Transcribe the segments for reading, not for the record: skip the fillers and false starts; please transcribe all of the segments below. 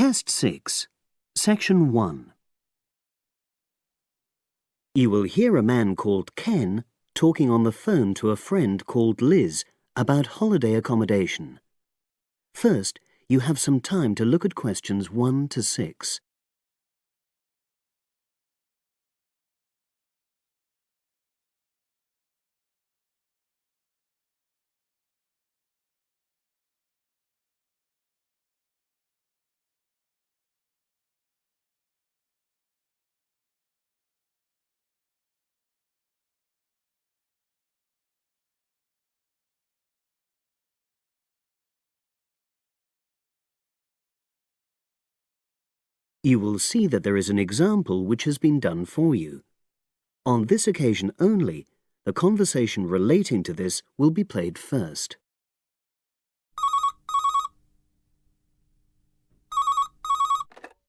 Test 6, Section 1. You will hear a man called Ken talking on the phone to a friend called Liz about holiday accommodation. First, you have some time to look at questions 1 to 6. You will see that there is an example which has been done for you. On this occasion only, the conversation relating to this will be played first.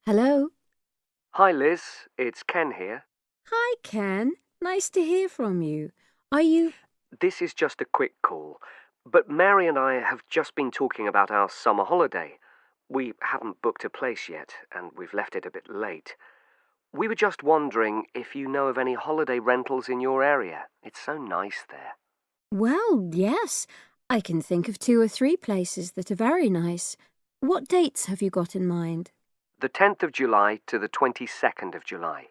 Hello. Hi Liz, it's Ken here. Hi, Ken. Nice to hear from you. Are you... This is just a quick call, but Mary and I have just been talking about our summer holiday. We haven't booked a place yet, and we've left it a bit late. We were just wondering if you know of any holiday rentals in your area. It's so nice there. Well, yes. I can think of 2 or 3 places that are very nice. What dates have you got in mind? The 10th of July to the 22nd of July.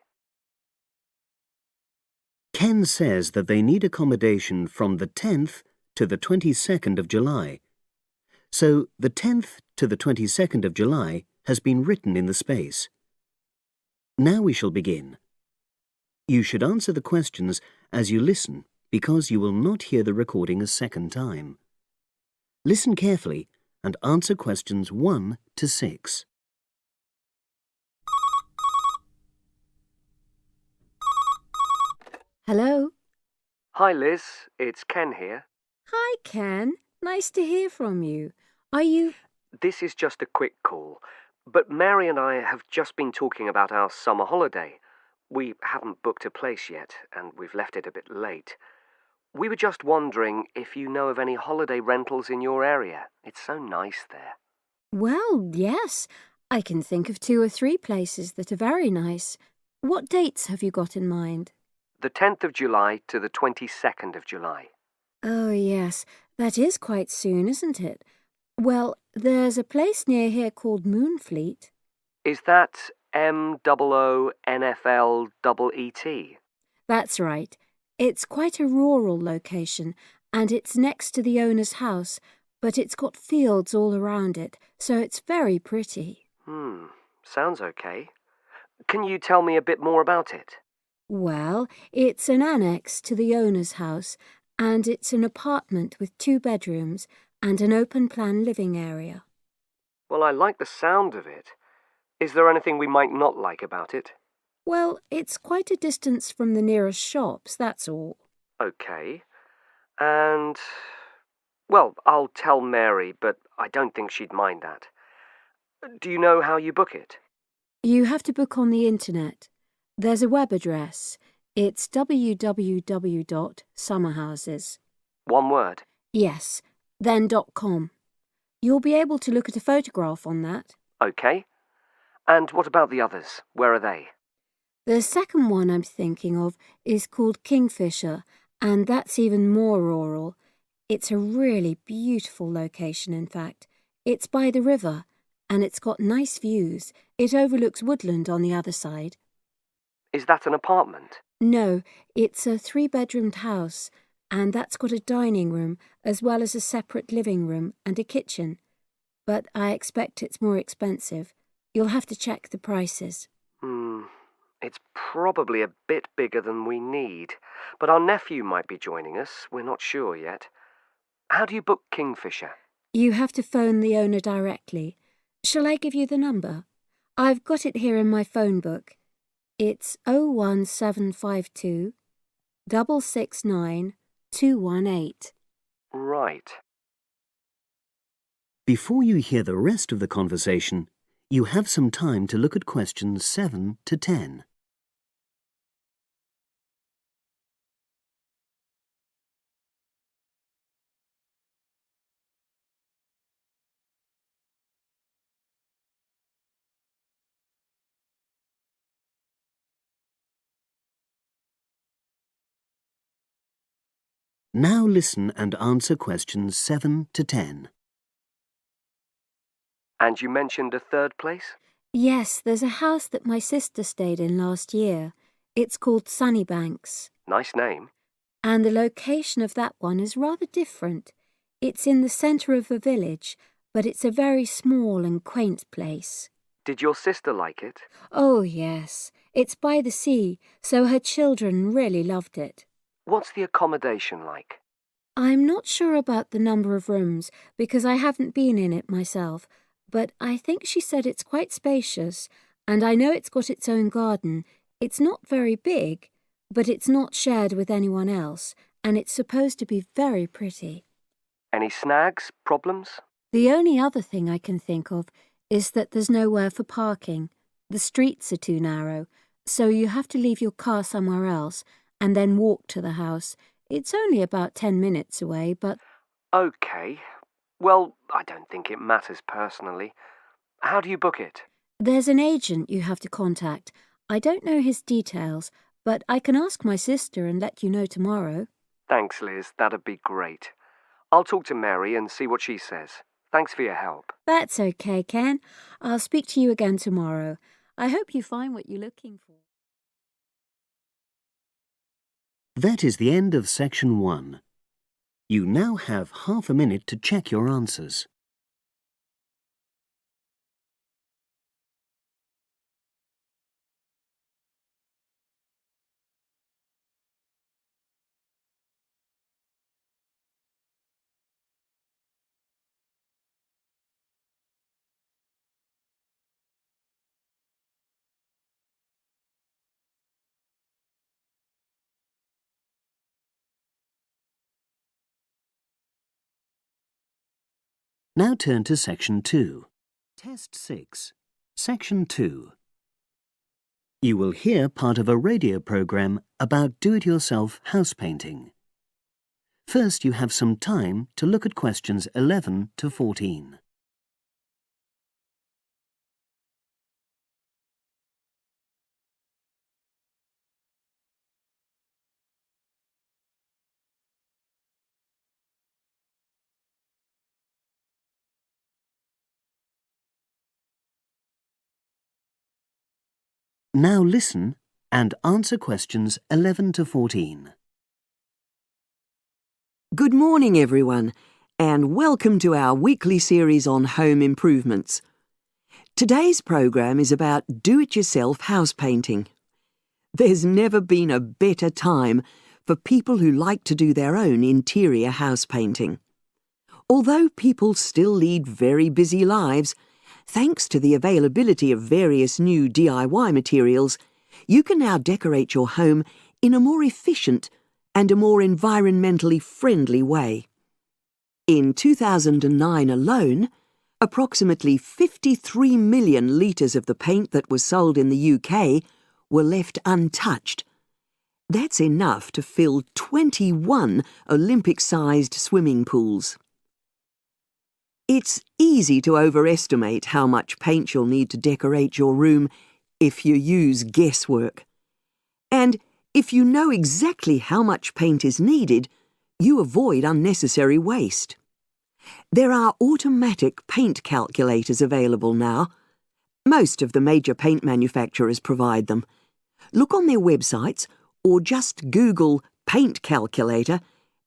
Ken says that they need accommodation from the 10th to the 22nd of July. So the 10th to the 22nd of July has been written in the space. Now we shall begin. You should answer the questions as you listen because you will not hear the recording a second time. Listen carefully and answer questions 1 to 6. Hello. Hi Liz, it's Ken here. Hi, Ken. Nice to hear from you. Are you... This is just a quick call, but Mary and I have just been talking about our summer holiday. We haven't booked a place yet, and we've left it a bit late. We were just wondering if you know of any holiday rentals in your area. It's so nice there. Well, yes. I can think of 2 or 3 places that are very nice. What dates have you got in mind? The 10th of July to the 22nd of July. Oh, yes. That is quite soon, isn't it? Well, there's a place near here called Moonfleet. Is that MOONFLEET? That's right. It's quite a rural location, and it's next to the owner's house, but it's got fields all around it, so it's very pretty. Sounds okay. Can you tell me a bit more about it? Well, it's an annex to the owner's house, and it's an apartment with 2 bedrooms and an open-plan living area. Well, I like the sound of it. Is there anything we might not like about it? Well, it's quite a distance from the nearest shops, that's all. Okay. And... well, I'll tell Mary, but I don't think she'd mind that. Do you know how you book it? You have to book on the internet. There's a web address. It's www.summerhouses. One word? Yes, then .com. You'll be able to look at a photograph on that. Okay. And what about the others? Where are they? The second one I'm thinking of is called Kingfisher, and that's even more rural. It's a really beautiful location, in fact. It's by the river, and it's got nice views. It overlooks woodland on the other side. Is that an apartment? No, it's a 3-bedroomed house, and that's got a dining room as well as a separate living room and a kitchen. But I expect it's more expensive. You'll have to check the prices. It's probably a bit bigger than we need, but our nephew might be joining us. We're not sure yet. How do you book Kingfisher? You have to phone the owner directly. Shall I give you the number? I've got it here in my phone book. It's 01752 669 218. Right. Before you hear the rest of the conversation, you have some time to look at questions 7 to 10. Now listen and answer questions 7 to 10. And you mentioned a third place? Yes, there's a house that my sister stayed in last year. It's called Sunnybanks. Nice name. And the location of that one is rather different. It's in the centre of a village, but it's a very small and quaint place. Did your sister like it? Oh, yes. It's by the sea, so her children really loved it. What's the accommodation like? I'm not sure about the number of rooms because I haven't been in it myself, but I think she said it's quite spacious, and I know it's got its own garden. It's not very big, but it's not shared with anyone else, and it's supposed to be very pretty. Any snags? Problems? The only other thing I can think of is that there's nowhere for parking. The streets are too narrow, so you have to leave your car somewhere else and then walk to the house. It's only about 10 minutes away, but... OK. Well, I don't think it matters personally. How do you book it? There's an agent you have to contact. I don't know his details, but I can ask my sister and let you know tomorrow. Thanks, Liz. That'd be great. I'll talk to Mary and see what she says. Thanks for your help. That's okay, Ken. I'll speak to you again tomorrow. I hope you find what you're looking for. That is the end of section 1. You now have half a minute to check your answers. Now turn to section 2. Test 6, section 2. You will hear part of a radio program about do-it-yourself house painting. First, you have some time to look at questions 11 to 14. Now listen and answer questions 11 to 14. Good morning, everyone, and welcome to our weekly series on home improvements. Today's program is about do-it-yourself house painting. There's never been a better time for people who like to do their own interior house painting. Although people still lead very busy lives, thanks to the availability of various new DIY materials, you can now decorate your home in a more efficient and a more environmentally friendly way. In 2009 alone, approximately 53 million litres of the paint that was sold in the UK were left untouched. That's enough to fill 21 Olympic-sized swimming pools. It's easy to overestimate how much paint you'll need to decorate your room if you use guesswork. And if you know exactly how much paint is needed, you avoid unnecessary waste. There are automatic paint calculators available now. Most of the major paint manufacturers provide them. Look on their websites or just Google paint calculator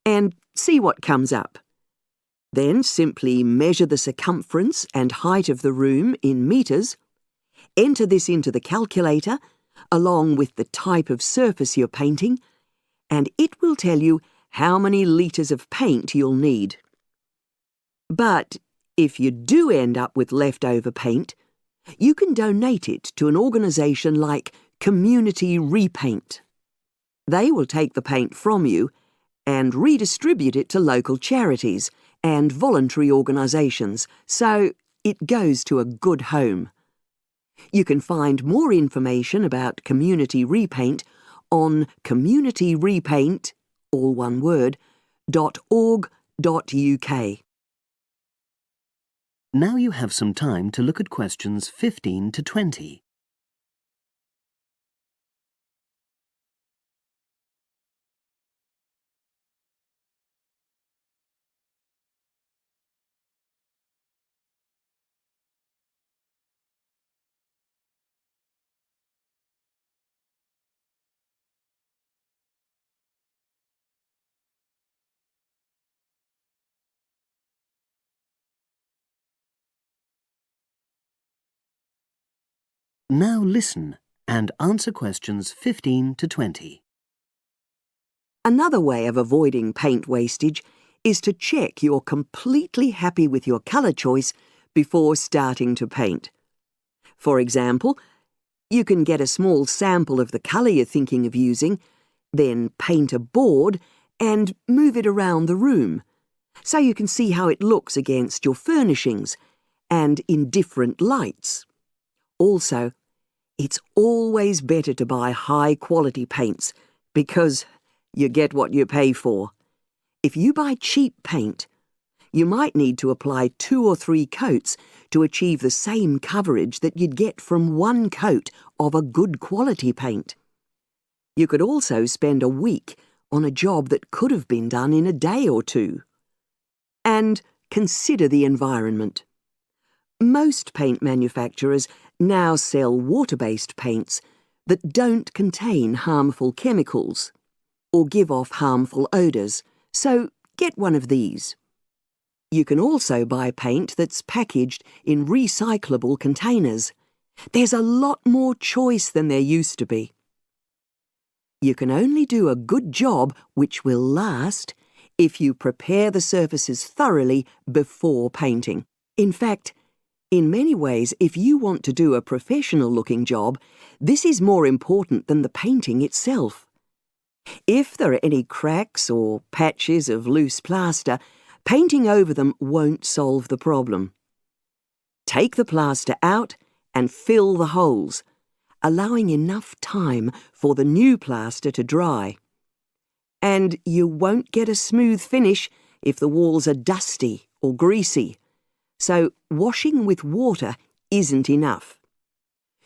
and see what comes up. Then simply measure the circumference and height of the room in metres, enter this into the calculator along with the type of surface you're painting, and it will tell you how many litres of paint you'll need. But if you do end up with leftover paint, you can donate it to an organisation like Community Repaint. They will take the paint from you and redistribute it to local charities and voluntary organisations, so it goes to a good home. You can find more information about Community Repaint on communityrepaint, all one word, .org.uk. Now you have some time to look at questions 15 to 20. Now listen and answer questions 15 to 20. Another way of avoiding paint wastage is to check you're completely happy with your colour choice before starting to paint. For example, you can get a small sample of the colour you're thinking of using, then paint a board and move it around the room, so you can see how it looks against your furnishings and in different lights. Also, it's always better to buy high-quality paints because you get what you pay for. If you buy cheap paint, you might need to apply 2 or 3 coats to achieve the same coverage that you'd get from 1 coat of a good quality paint. You could also spend a week on a job that could have been done in a day or 2. And consider the environment. Most paint manufacturers now sell water-based paints that don't contain harmful chemicals or give off harmful odours, so get one of these. You can also buy paint that's packaged in recyclable containers. There's a lot more choice than there used to be. You can only do a good job which will last if you prepare the surfaces thoroughly before painting. In fact, in many ways, if you want to do a professional-looking job, this is more important than the painting itself. If there are any cracks or patches of loose plaster, painting over them won't solve the problem. Take the plaster out and fill the holes, allowing enough time for the new plaster to dry. And you won't get a smooth finish if the walls are dusty or greasy. So washing with water isn't enough.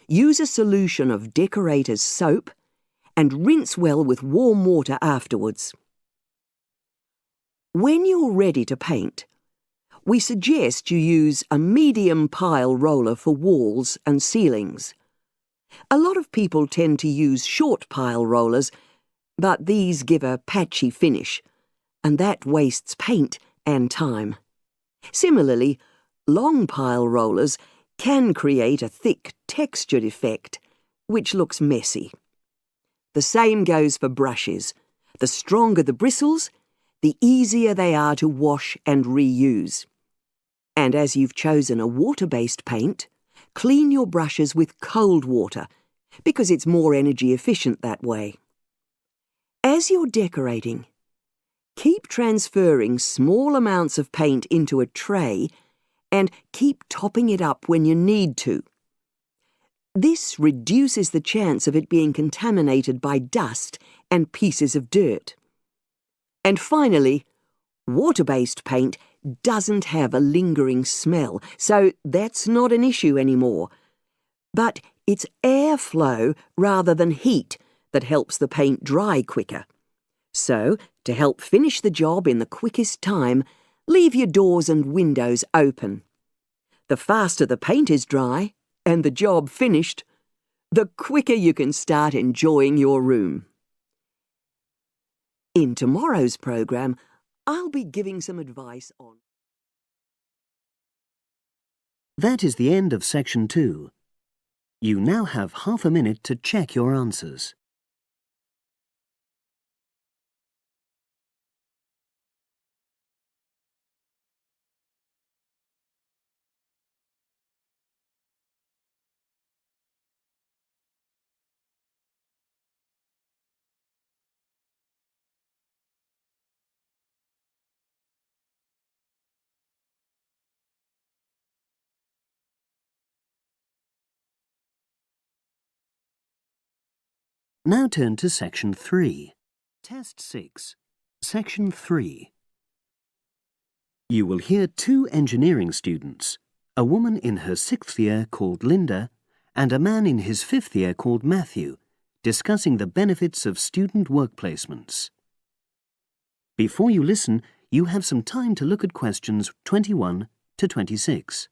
Use a solution of decorator's soap and rinse well with warm water afterwards. When you're ready to paint, we suggest you use a medium pile roller for walls and ceilings. A lot of people tend to use short pile rollers, but these give a patchy finish, and that wastes paint and time. Similarly, long pile rollers can create a thick textured effect, which looks messy. The same goes for brushes. The stronger the bristles, the easier they are to wash and reuse. And as you've chosen a water-based paint, clean your brushes with cold water, because it's more energy efficient that way. As you're decorating, keep transferring small amounts of paint into a tray and keep topping it up when you need to. This reduces the chance of it being contaminated by dust and pieces of dirt. And finally, water-based paint doesn't have a lingering smell, so that's not an issue anymore. But it's airflow rather than heat that helps the paint dry quicker. So, to help finish the job in the quickest time, leave your doors and windows open. The faster the paint is dry and the job finished, the quicker you can start enjoying your room. In tomorrow's program, I'll be giving some advice on... That is the end of section 2. You now have half a minute to check your answers. Now turn to section 3. Test 6, section 3. You will hear 2 engineering students, a woman in her 6th year called Linda and a man in his 5th year called Matthew, discussing the benefits of student work placements. Before you listen, you have some time to look at questions 21 to 26.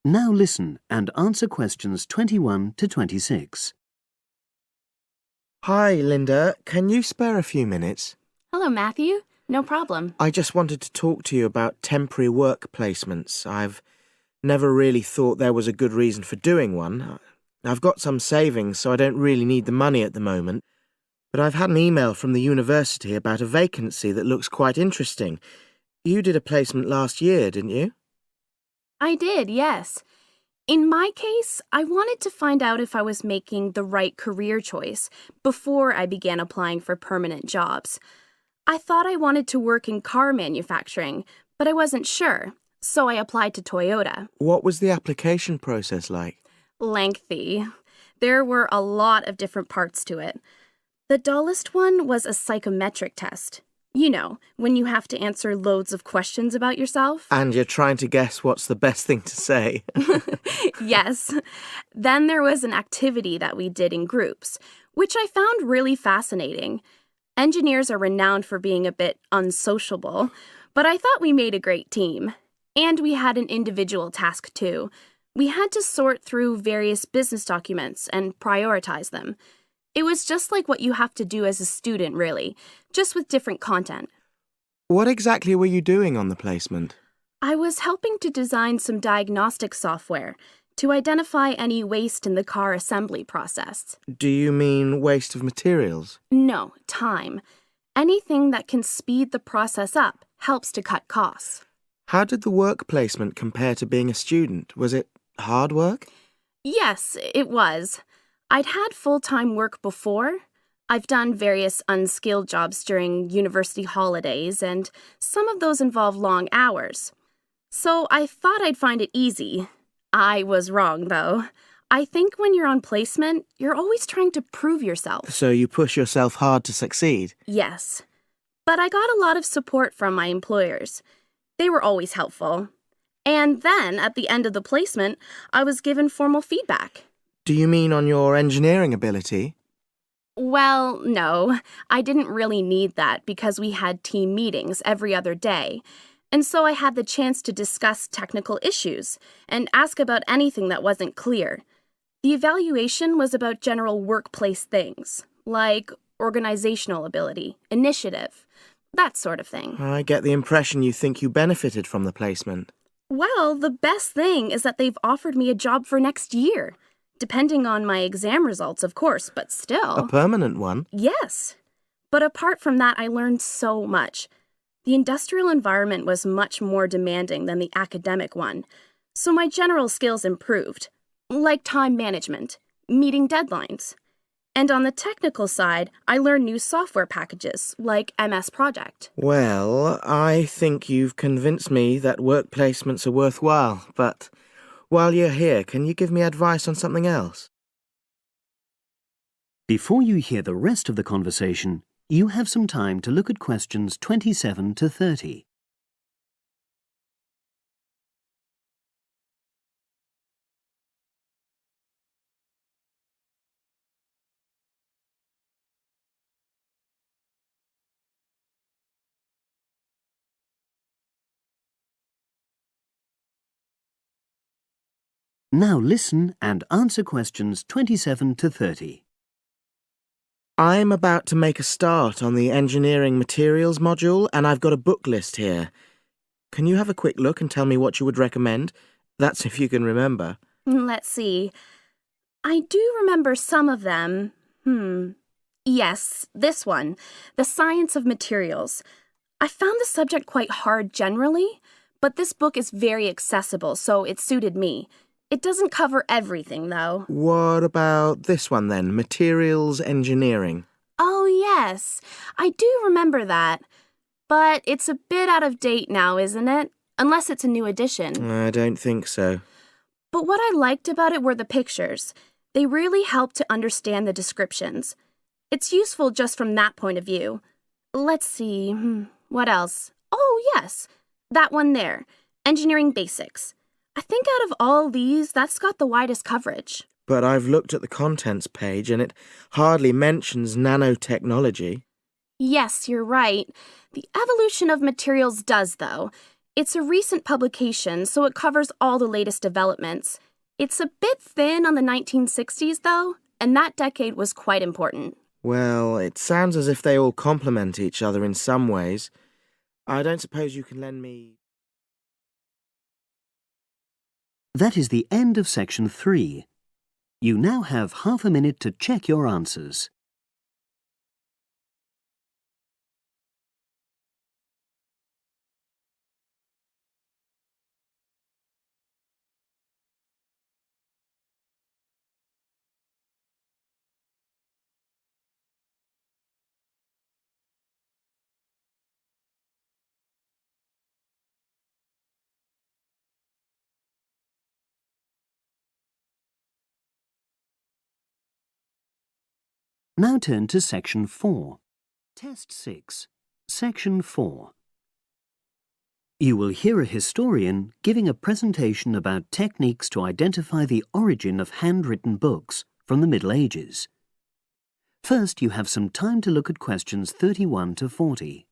Now listen and answer questions 21 to 26. Hi, Linda. Can you spare a few minutes? Hello, Matthew. No problem. I just wanted to talk to you about temporary work placements. I've never really thought there was a good reason for doing one. I've got some savings, so I don't really need the money at the moment. But I've had an email from the university about a vacancy that looks quite interesting. You did a placement last year, didn't you? I did, yes. In my case, I wanted to find out if I was making the right career choice before I began applying for permanent jobs. I thought I wanted to work in car manufacturing, but I wasn't sure, so I applied to Toyota. What was the application process like? Lengthy. There were a lot of different parts to it. The dullest one was a psychometric test. You know, when you have to answer loads of questions about yourself. And you're trying to guess what's the best thing to say. Yes. Then there was an activity that we did in groups, which I found really fascinating. Engineers are renowned for being a bit unsociable, but I thought we made a great team. And we had an individual task too. We had to sort through various business documents and prioritize them. It was just like what you have to do as a student, really, just with different content. What exactly were you doing on the placement? I was helping to design some diagnostic software to identify any waste in the car assembly process. Do you mean waste of materials? No, time. Anything that can speed the process up helps to cut costs. How did the work placement compare to being a student? Was it hard work? Yes, it was. I'd had full-time work before. I've done various unskilled jobs during university holidays, and some of those involve long hours. So I thought I'd find it easy. I was wrong, though. I think when you're on placement, you're always trying to prove yourself. So you push yourself hard to succeed? Yes. But I got a lot of support from my employers. They were always helpful. And then, at the end of the placement, I was given formal feedback. Do you mean on your engineering ability? Well, no. I didn't really need that because we had team meetings every other day. And so I had the chance to discuss technical issues and ask about anything that wasn't clear. The evaluation was about general workplace things, like organizational ability, initiative, that sort of thing. I get the impression you think you benefited from the placement. Well, the best thing is that they've offered me a job for next year. Depending on my exam results, of course, but still. A permanent one? Yes. But apart from that, I learned so much. The industrial environment was much more demanding than the academic one, so my general skills improved, like time management, meeting deadlines. And on the technical side, I learned new software packages, like MS Project. Well, I think you've convinced me that work placements are worthwhile, but while you're here, can you give me advice on something else? Before you hear the rest of the conversation, you have some time to look at questions 27 to 30. Now listen and answer questions 27 to 30. I'm about to make a start on the engineering materials module, and I've got a book list here. Can you have a quick look and tell me what you would recommend? That's if you can remember. Let's see. I do remember some of them. Yes, this one, The Science of Materials. I found the subject quite hard generally, but this book is very accessible, so it suited me. It doesn't cover everything, though. What about this one then, Materials Engineering? Oh, yes. I do remember that. But it's a bit out of date now, isn't it? Unless it's a new edition. I don't think so. But what I liked about it were the pictures. They really helped to understand the descriptions. It's useful just from that point of view. Let's see, what else? Oh, yes, that one there, Engineering Basics. I think out of all these, that's got the widest coverage. But I've looked at the contents page and it hardly mentions nanotechnology. Yes, you're right. The evolution of materials does, though. It's a recent publication, so it covers all the latest developments. It's a bit thin on the 1960s, though, and that decade was quite important. Well, it sounds as if they all complement each other in some ways. I don't suppose you can lend me... That is the end of section 3. You now have half a minute to check your answers. Now turn to section 4. Test 6, section 4. You will hear a historian giving a presentation about techniques to identify the origin of handwritten books from the Middle Ages. First, you have some time to look at questions 31 to 40.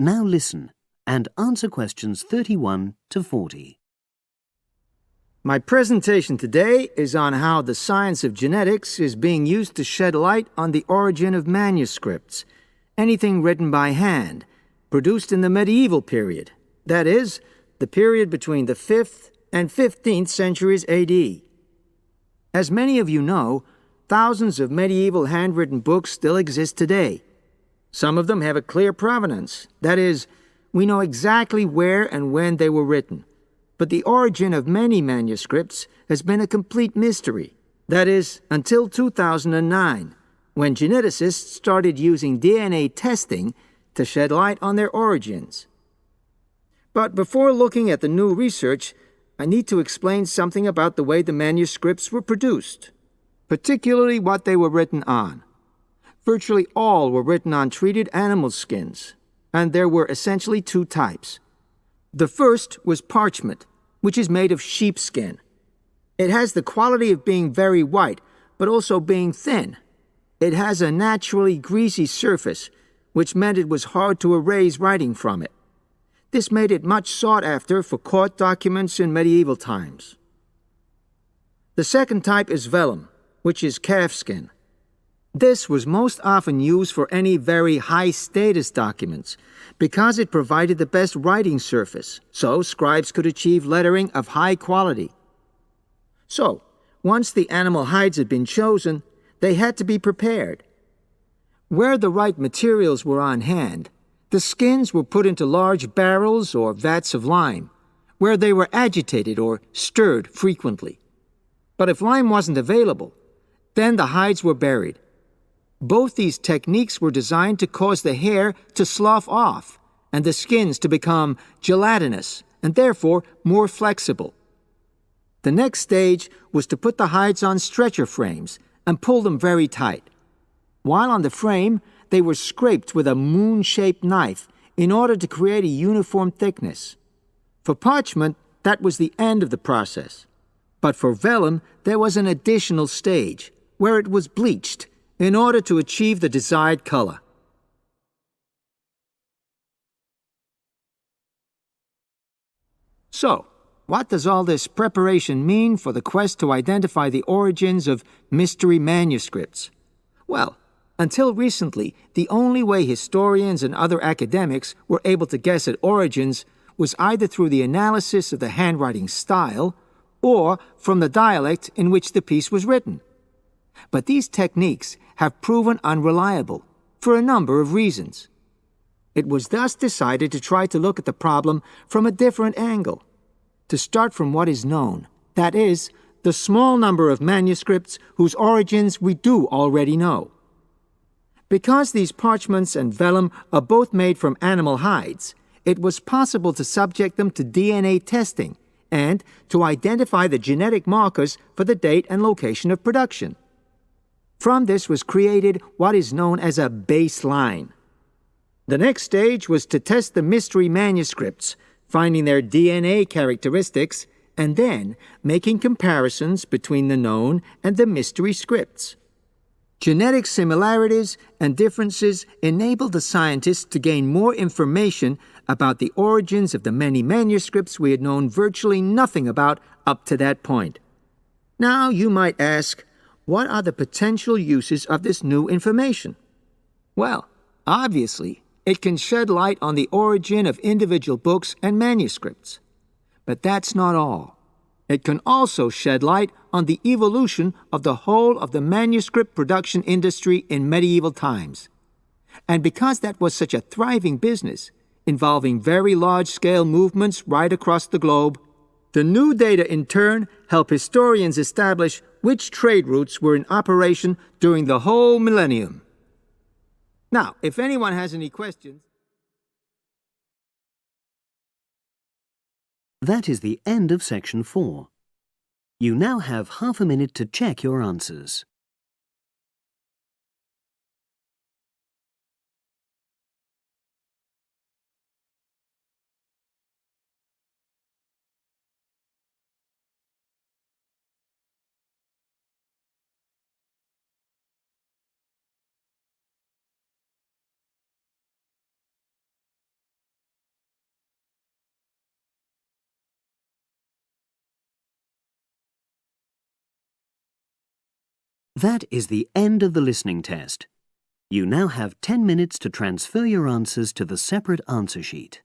Now listen and answer questions 31 to 40. My presentation today is on how the science of genetics is being used to shed light on the origin of manuscripts, anything written by hand, produced in the medieval period, that is, the period between the 5th and 15th centuries AD. As many of you know, thousands of medieval handwritten books still exist today. Some of them have a clear provenance, that is, we know exactly where and when they were written. But the origin of many manuscripts has been a complete mystery, that is, until 2009, when geneticists started using DNA testing to shed light on their origins. But before looking at the new research, I need to explain something about the way the manuscripts were produced, particularly what they were written on. Virtually all were written on treated animal skins, and there were essentially two types. The first was parchment, which is made of sheepskin. It has the quality of being very white, but also being thin. It has a naturally greasy surface, which meant it was hard to erase writing from it. This made it much sought after for court documents in medieval times. The second type is vellum, which is calfskin. This was most often used for any very high-status documents because it provided the best writing surface, so scribes could achieve lettering of high quality. So, once the animal hides had been chosen, they had to be prepared. Where the right materials were on hand, the skins were put into large barrels or vats of lime, where they were agitated or stirred frequently. But if lime wasn't available, then the hides were buried. Both these techniques were designed to cause the hair to slough off and the skins to become gelatinous and therefore more flexible. The next stage was to put the hides on stretcher frames and pull them very tight. While on the frame, they were scraped with a moon-shaped knife in order to create a uniform thickness. For parchment, that was the end of the process. But for vellum, there was an additional stage, where it was bleached in order to achieve the desired color. So, what does all this preparation mean for the quest to identify the origins of mystery manuscripts? Well, until recently, the only way historians and other academics were able to guess at origins was either through the analysis of the handwriting style or from the dialect in which the piece was written. But these techniques have proven unreliable for a number of reasons. It was thus decided to try to look at the problem from a different angle, to start from what is known, that is, the small number of manuscripts whose origins we do already know. Because these parchments and vellum are both made from animal hides, it was possible to subject them to DNA testing and to identify the genetic markers for the date and location of production. From this was created what is known as a baseline. The next stage was to test the mystery manuscripts, finding their DNA characteristics, and then making comparisons between the known and the mystery scripts. Genetic similarities and differences enabled the scientists to gain more information about the origins of the many manuscripts we had known virtually nothing about up to that point. Now you might ask, what are the potential uses of this new information? Well, obviously, it can shed light on the origin of individual books and manuscripts. But that's not all. It can also shed light on the evolution of the whole of the manuscript production industry in medieval times. And because that was such a thriving business, involving very large-scale movements right across the globe, the new data in turn help historians establish which trade routes were in operation during the whole millennium. Now, if anyone has any questions... That is the end of section 4. You now have half a minute to check your answers. That is the end of the listening test. You now have 10 minutes to transfer your answers to the separate answer sheet.